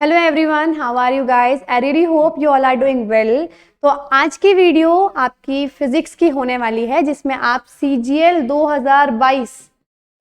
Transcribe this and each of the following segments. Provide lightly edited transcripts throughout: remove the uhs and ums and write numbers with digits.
Hello everyone, how are you guys? I really hope you all are doing well. तो आज की video आपकी physics की होने वाली है, जिसमें आप CGL 2022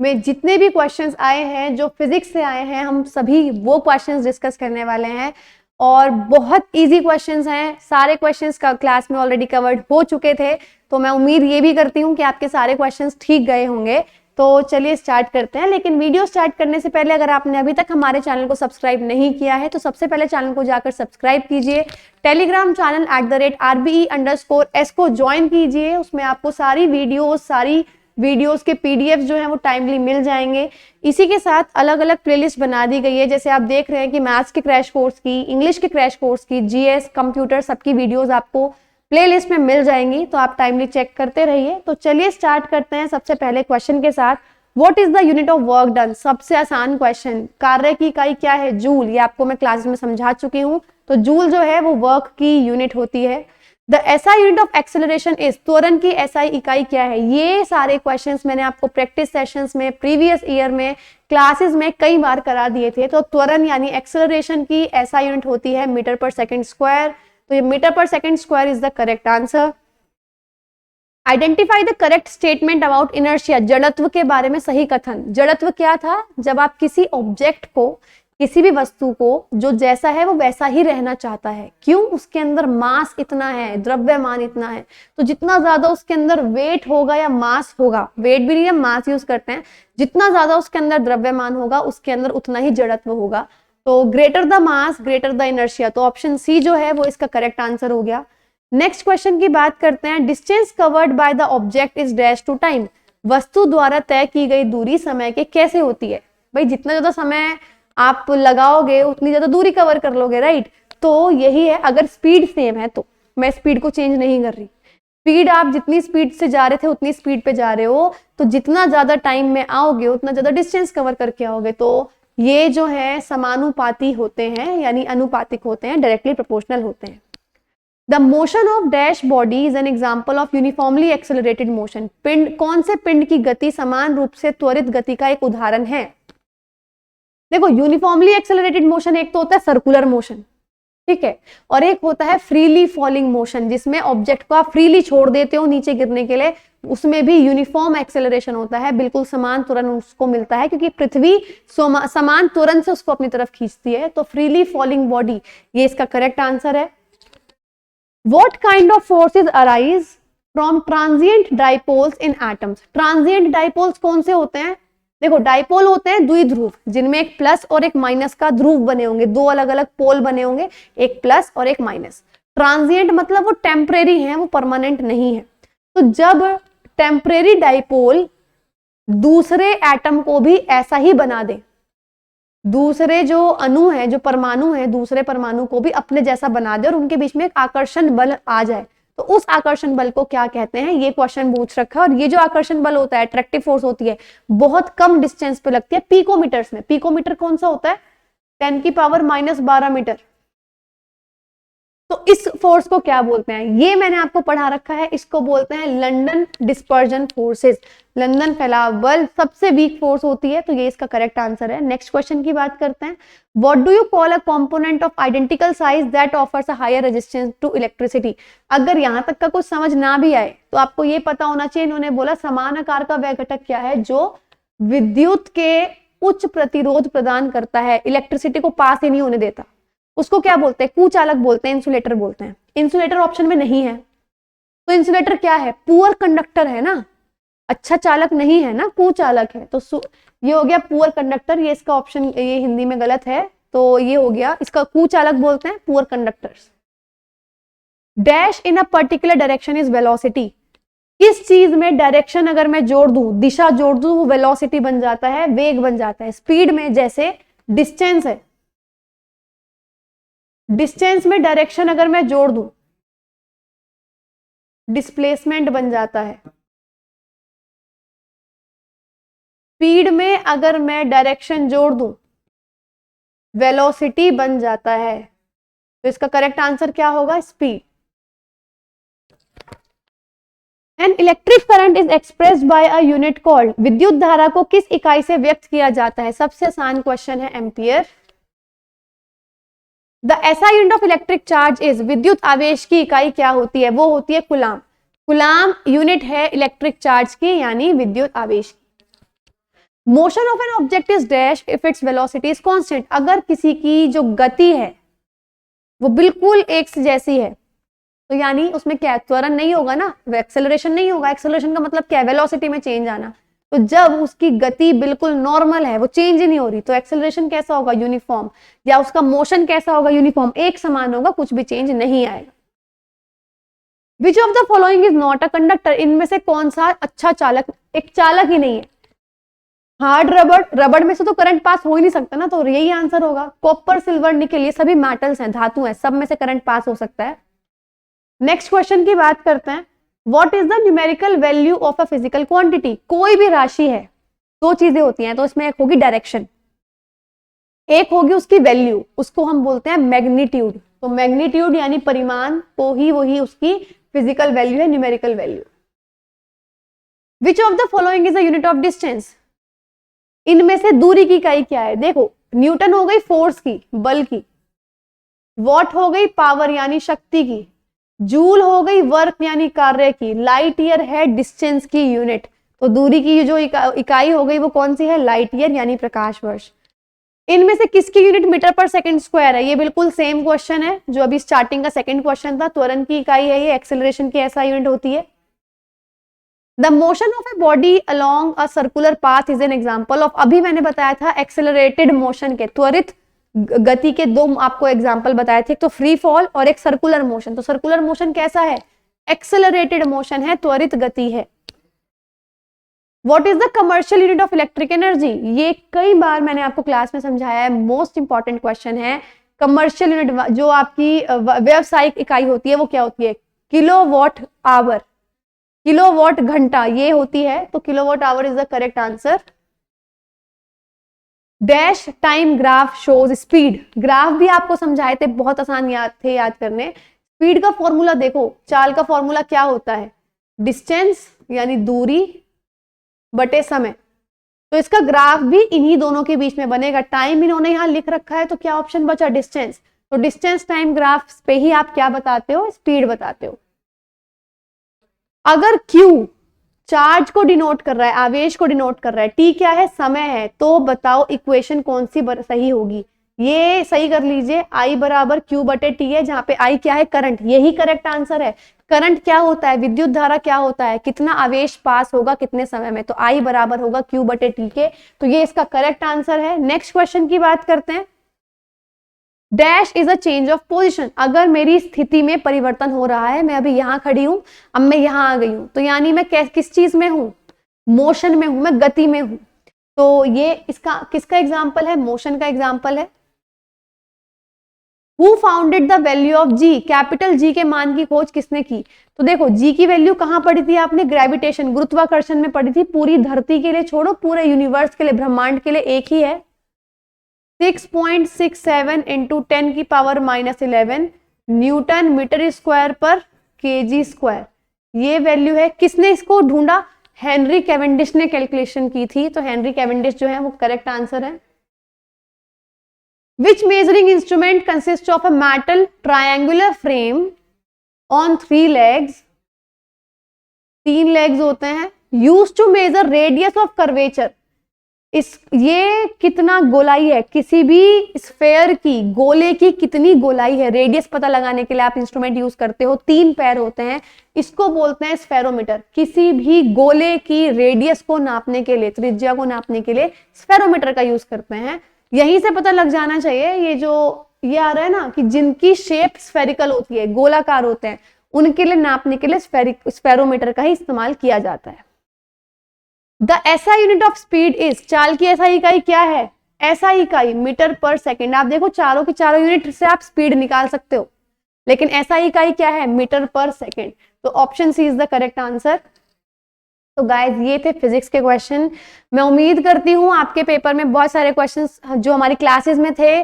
में जितने भी क्वेश्चंस आए हैं जो फिजिक्स से आए हैं, हम सभी वो क्वेश्चंस डिस्कस करने वाले हैं। और बहुत इजी क्वेश्चंस हैं, सारे क्वेश्चंस का क्लास में ऑलरेडी कवर्ड हो चुके थे, तो मैं उम्मीद ये भी करती हूँ कि आपके सारे क्वेश्चंस ठीक गए होंगे। तो चलिए स्टार्ट करते हैं। लेकिन वीडियो स्टार्ट करने से पहले अगर आपने अभी तक हमारे चैनल को सब्सक्राइब नहीं किया है तो सबसे पहले चैनल को जाकर सब्सक्राइब कीजिए। टेलीग्राम चैनल @RBE_S को ज्वाइन कीजिए। उसमें आपको सारी वीडियोस के PDF जो हैं वो टाइमली मिल जाएंगे। इसी के साथ अलग अलग प्लेलिस्ट बना दी गई है, जैसे आप देख रहे हैं कि मैथ्स के क्रैश कोर्स की, इंग्लिश के क्रैश कोर्स की, GS, कंप्यूटर, सबकी वीडियोस आपको प्लेलिस्ट में मिल जाएंगी, तो आप टाइमली चेक करते रहिए। तो चलिए स्टार्ट करते हैं सबसे पहले क्वेश्चन के साथ। What is the unit of work done? सबसे आसान क्वेश्चन। कार्य की इकाई क्या है? जूल। ये आपको मैं क्लास में समझा चुकी हूँ। तो जूल जो है वो वर्क की यूनिट होती है। The SI unit of acceleration is? त्वरण की SI इकाई क्या है? ये सारे क्वेश्चंस मैंने आपको प्रैक्टिस सेशंस में, प्रीवियस ईयर में, क्लासेस में कई बार करा दिए थे। तो त्वरण यानी एक्सेलरेशन की SI यूनिट होती है मीटर पर सेकेंड स्क्वायर। तो ये मीटर पर second square is the correct answer. Identify the correct statement about inertia. जड़त्व के बारे में सही कथन। जड़त्व क्या था? जब आप किसी ऑब्जेक्ट को, किसी भी वस्तु को, जो जैसा है वो वैसा ही रहना चाहता है। क्यों? उसके अंदर मास इतना है, द्रव्यमान इतना है, तो जितना ज्यादा उसके अंदर वेट होगा या मास होगा, वेट भी नहीं है, मास यूज करते हैं, जितना ज्यादा उसके अंदर द्रव्यमान होगा उसके अंदर उतना ही जड़त्व होगा। तो greater the mass greater the inertia. तो ऑप्शन सी जो है वो इसका करेक्ट आंसर हो गया। नेक्स्ट क्वेश्चन की बात करते हैं। Distance covered by the object is dash to time. वस्तु द्वारा तय की गई दूरी समय के कैसे होती है? भाई जितना ज्यादा समय आप लगाओगे उतनी ज्यादा दूरी कवर कर लोगे, राइट? तो यही है। अगर स्पीड सेम है तो मैं स्पीड को चेंज नहीं कर रही, स्पीड आप जितनी स्पीड से जा रहे थे उतनी स्पीड पे जा रहे हो, तो जितना ज्यादा टाइम में आओगे उतना ज्यादा डिस्टेंस कवर करके आओगे। तो ये जो है समानुपाती होते हैं, यानी अनुपातिक होते हैं, डायरेक्टली प्रोपोर्शनल होते हैं। The motion of dash body is an example of uniformly accelerated motion. पिंड, कौन से पिंड की गति समान रूप से त्वरित गति का एक उदाहरण है? देखो, यूनिफॉर्मली एक्सेलरेटेड मोशन एक तो होता है सर्कुलर मोशन, ठीक है, और एक होता है फ्रीली फॉलिंग मोशन, जिसमें ऑब्जेक्ट को आप फ्रीली छोड़ देते हो नीचे गिरने के लिए। उसमें भी यूनिफॉर्म एक्सेलरेशन होता है, बिल्कुल समान त्वरण उसको मिलता है, क्योंकि पृथ्वी समान त्वरण से उसको अपनी तरफ खींचती है। तो फ्रीली फॉलिंग बॉडी, ये इसका करेक्ट आंसर है। What kind of forces arise from transient dipoles in atoms? Transient dipoles कौन से होते हैं? देखो, डाइपोल होते हैं द्विध्रुव, जिनमें एक प्लस और एक माइनस का ध्रुव बने होंगे, दो अलग अलग पोल बने होंगे, एक प्लस और एक माइनस। ट्रांजिएंट मतलब वो टेम्परेरी है, वो परमानेंट नहीं है। तो जब टेम्परेरी डाइपोल दूसरे एटम को भी ऐसा ही बना दे, दूसरे जो अणु है, जो परमाणु है, दूसरे परमाणु को भी अपने जैसा बना दे और उनके बीच में एक आकर्षण बल आ जाए, तो उस आकर्षण बल को क्या कहते हैं? ये क्वेश्चन पूछ रखा है। और ये जो आकर्षण बल होता है, अट्रैक्टिव फोर्स होती है, बहुत कम डिस्टेंस पे लगती है, पिकोमीटर्स में। पिकोमीटर कौन सा होता है? 10⁻⁻12 मीटर। तो इस फोर्स को क्या बोलते हैं? ये मैंने आपको पढ़ा रखा है, इसको बोलते हैं लंदन डिस्पर्जन फोर्सेस। लंदन फैलाव बल सबसे वीक फोर्स होती है, तो ये इसका करेक्ट आंसर है। नेक्स्ट क्वेश्चन की बात करते हैं। What do you call a component of identical size that offers a higher resistance to electricity? अगर यहां तक का कुछ समझ ना भी आए तो आपको ये पता होना चाहिए, इन्होंने बोला समान आकार का वह घटक क्या है जो विद्युत के उच्च प्रतिरोध प्रदान करता है, इलेक्ट्रिसिटी को पास ही नहीं होने देता। उसको क्या बोलते हैं? कुचालक बोलते हैं, इंसुलेटर बोलते हैं। इंसुलेटर ऑप्शन में नहीं है, तो इंसुलेटर क्या है? पुअर कंडक्टर है ना, अच्छा चालक नहीं है ना, कुचालक है। तो ये हो गया पुअर कंडक्टर, ये इसका ऑप्शन, ये हिंदी में गलत है, तो ये हो गया, इसका कुचालक बोलते हैं, poor conductors. Dash in a particular direction is velocity. किस चीज में डायरेक्शन अगर मैं जोड़ दूं, दिशा जोड़ दूं, वो वेलोसिटी बन जाता है, वेग बन जाता है। स्पीड में जैसे डिस्टेंस है, डिस्टेंस में डायरेक्शन अगर मैं जोड़ दूं, डिस्प्लेसमेंट बन जाता है। स्पीड में अगर मैं डायरेक्शन जोड़ दूं, वेलोसिटी बन जाता है। तो इसका करेक्ट आंसर क्या होगा? Speed. An electric current is expressed by a unit called. विद्युत धारा को किस इकाई से व्यक्त किया जाता है? सबसे आसान क्वेश्चन है, ampere. The SI unit of electric charge is, विद्युत आवेश की इकाई क्या होती है? वो होती है कूलाम। कूलाम यूनिट है इलेक्ट्रिक चार्ज की, यानी विद्युत आवेश की। Motion of an object is dash if its velocity is constant, अगर किसी की जो गति है वो बिल्कुल एक से जैसी है तो यानी उसमें क्या है? त्वरण नहीं होगा ना, एक्सेलरेशन नहीं होगा। एक्सेलरेशन का मतलब क्या है? वेलोसिटी में चेंज आना। तो जब उसकी गति बिल्कुल नॉर्मल है, वो चेंज ही नहीं हो रही, तो एक्सेलरेशन कैसा होगा? यूनिफॉर्म। या उसका मोशन कैसा होगा? यूनिफॉर्म, एक समान होगा, कुछ भी चेंज नहीं आएगा। Which of the following is not a conductor, इनमें से कौन सा अच्छा चालक? एक चालक ही नहीं है। हार्ड रबड़, रबड़ में से तो करंट पास हो ही नहीं सकता ना, तो यही आंसर होगा। कॉपर, सिल्वर, निकल, ये सभी मेटल्स हैं, धातु हैं, सब में से करंट पास हो सकता है। नेक्स्ट क्वेश्चन की बात करते हैं। What is the numerical value of a physical quantity? कोई भी राशि है, दो चीजें होती हैं, तो इसमें एक होगी डायरेक्शन, एक होगी उसकी वैल्यू, उसको हम बोलते हैं मैग्नीट्यूड। तो मैग्नीट्यूड यानी परिमाण को ही वही उसकी फिजिकल वैल्यू है, numerical value. Which of the following is a unit of distance? इनमें से दूरी की इकाई क्या है? देखो, न्यूटन हो गई फोर्स की, बल की, वॉट हो गई पावर यानी शक्ति की, जूल हो गई वर्क यानी कार्य की, लाइट ईयर है डिस्टेंस की यूनिट। तो दूरी की जो इकाई हो गई वो कौन सी है? लाइट ईयर यानी प्रकाश वर्ष। इनमें से किसकी यूनिट मीटर पर सेकंड स्क्वायर है? ये बिल्कुल सेम क्वेश्चन है जो अभी स्टार्टिंग का सेकंड क्वेश्चन था। त्वरण की इकाई है ये, एक्सेलरेशन की ऐसा यूनिट होती है। The motion of a body along a circular path is an example of, अभी मैंने बताया था एक्सेलरेटेड मोशन के, त्वरित गति के दो आपको एग्जाम्पल बताए थे, एक तो फ्री फॉल और एक सर्कुलर मोशन। तो सर्कुलर मोशन कैसा है? एक्सेलरेटेड मोशन है, त्वरित गति है। What is the commercial unit of electric energy? ये कई बार मैंने आपको क्लास में समझाया है, मोस्ट इंपॉर्टेंट क्वेश्चन है। कमर्शियल यूनिट जो आपकी व्यावसायिक इकाई होती है वो क्या होती है? किलोवाट आवर, किलोवाट घंटा ये होती है। तो kilowatt hour is the correct answer. Dash time graph shows speed, graph भी आपको समझाए थे, बहुत आसान याद करने। स्पीड का फॉर्मूला देखो, चाल का फॉर्मूला क्या होता है? डिस्टेंस यानी दूरी बटे समय। तो इसका ग्राफ भी इन्हीं दोनों के बीच में बनेगा। टाइम इन्होंने यहां लिख रखा है, तो क्या ऑप्शन बचा? डिस्टेंस। तो डिस्टेंस टाइम ग्राफ पे ही आप क्या बताते हो? स्पीड बताते हो। अगर Q चार्ज को डिनोट कर रहा है, आवेश को डिनोट कर रहा है, T क्या है? समय है, तो बताओ इक्वेशन कौन सी सही होगी? ये सही कर लीजिए, I बराबर Q बटे T है, जहां पे I क्या है? करंट, यही करेक्ट आंसर है। करंट क्या होता है? विद्युत धारा क्या होता है? कितना आवेश पास होगा कितने समय में, तो I बराबर होगा Q बटे T के। तो ये इसका करेक्ट आंसर है। नेक्स्ट क्वेश्चन की बात करते हैं। Dash is a change of position, अगर मेरी स्थिति में परिवर्तन हो रहा है, मैं अभी यहां खड़ी हूं, अब मैं यहां आ गई हूं, तो यानी मैं किस चीज में हूं? मोशन में हूं, मैं गति में हूं। तो ये इसका किसका एग्जाम्पल है? मोशन का एग्जाम्पल है। Who founded the value of G, capital G के मान की खोज किसने की? तो देखो, जी की वैल्यू कहां पढ़ी थी आपने? ग्रेविटेशन, गुरुत्वाकर्षण में पढ़ी थी। पूरी धरती के लिए छोड़ो, पूरे यूनिवर्स के लिए, ब्रह्मांड के लिए एक ही है। 6.67 इंटू 10 की पावर -11 न्यूटन मीटर स्क्वायर पर केजी स्क्वायर, ये वैल्यू है। किसने इसको ढूंढा? हेनरी कैवेंडिश ने कैलकुलेशन की थी। तो हेनरी कैवेंडिश जो है वो करेक्ट आंसर है। Which measuring instrument consist of a metal triangular frame on 3 legs, 3 legs होते हैं, use to measure radius of curvature. ये कितना गोलाई है? किसी भी स्फेयर की, गोले की कितनी गोलाई है, रेडियस पता लगाने के लिए आप इंस्ट्रूमेंट यूज करते हो। 3 पैर होते हैं, इसको बोलते हैं स्फेरोमीटर। किसी भी गोले की रेडियस को नापने के लिए, त्रिज्या को नापने के लिए स्फेरोमीटर का यूज करते हैं। यहीं से पता लग जाना चाहिए, ये आ रहा है ना कि जिनकी शेप स्फेरिकल होती है, गोलाकार होते हैं, उनके लिए नापने के लिए स्फेरोमीटर का ही इस्तेमाल किया जाता है। The SI unit of speed is, चाल की SI इकाई क्या है? SI इकाई मीटर पर सेकेंड। आप देखो, चारों की चारों यूनिट से आप स्पीड निकाल सकते हो, लेकिन SI इकाई क्या है? मीटर पर सेकेंड। तो option C is the correct answer. तो गाइज, ये थे फिजिक्स के क्वेश्चन। मैं उम्मीद करती हूँ आपके पेपर में बहुत सारे क्वेश्चंस जो हमारी क्लासेस में थे,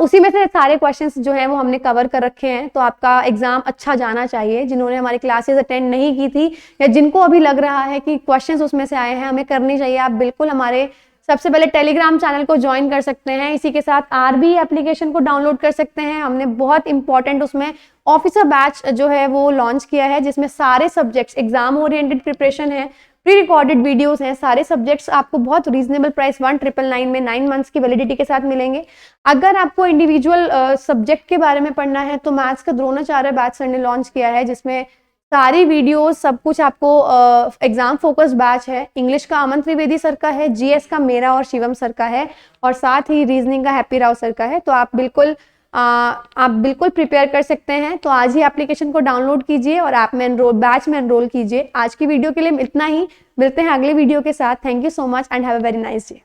उसी में से सारे क्वेश्चंस जो हैं वो हमने कवर कर रखे हैं। तो आपका एग्जाम अच्छा जाना चाहिए। जिन्होंने हमारी क्लासेस अटेंड नहीं की थी या जिनको अभी लग रहा है कि क्वेश्चंस उसमें से आए हैं, हमें करनी चाहिए, आप बिल्कुल हमारे सबसे पहले टेलीग्राम चैनल को ज्वाइन कर सकते हैं, इसी के साथ आरबी एप्लीकेशन को डाउनलोड कर सकते हैं। हमने बहुत इंपॉर्टेंट उसमें ऑफिसर बैच जो है वो लॉन्च किया है, जिसमें सारे सब्जेक्ट्स, एग्जाम ओरिएंटेड प्रिपरेशन है, प्री रिकॉर्डेड वीडियोस हैं, सारे सब्जेक्ट्स आपको बहुत रीजनेबल प्राइस 1999 में 9 मंथ्स की वैलिडिटी के साथ मिलेंगे। अगर आपको इंडिविजुअल सब्जेक्ट के बारे में पढ़ना है तो मैथ्स का द्रोणाचार्य बैच सर ने लॉन्च किया है, जिसमें सारी वीडियोस सब कुछ आपको एग्जाम फोकस बैच है। इंग्लिश का अमन त्रिवेदी सर का है, जीएस का मेरा और शिवम सर का है, और साथ ही रीजनिंग का हैप्पी राव सर का है। तो आप बिल्कुल प्रिपेयर कर सकते हैं। तो आज ही एप्लीकेशन को डाउनलोड कीजिए और ऐप में बैच में एनरोल कीजिए। आज की वीडियो के लिए इतना ही, मिलते हैं अगले वीडियो के साथ। Thank you so much and have a very nice day.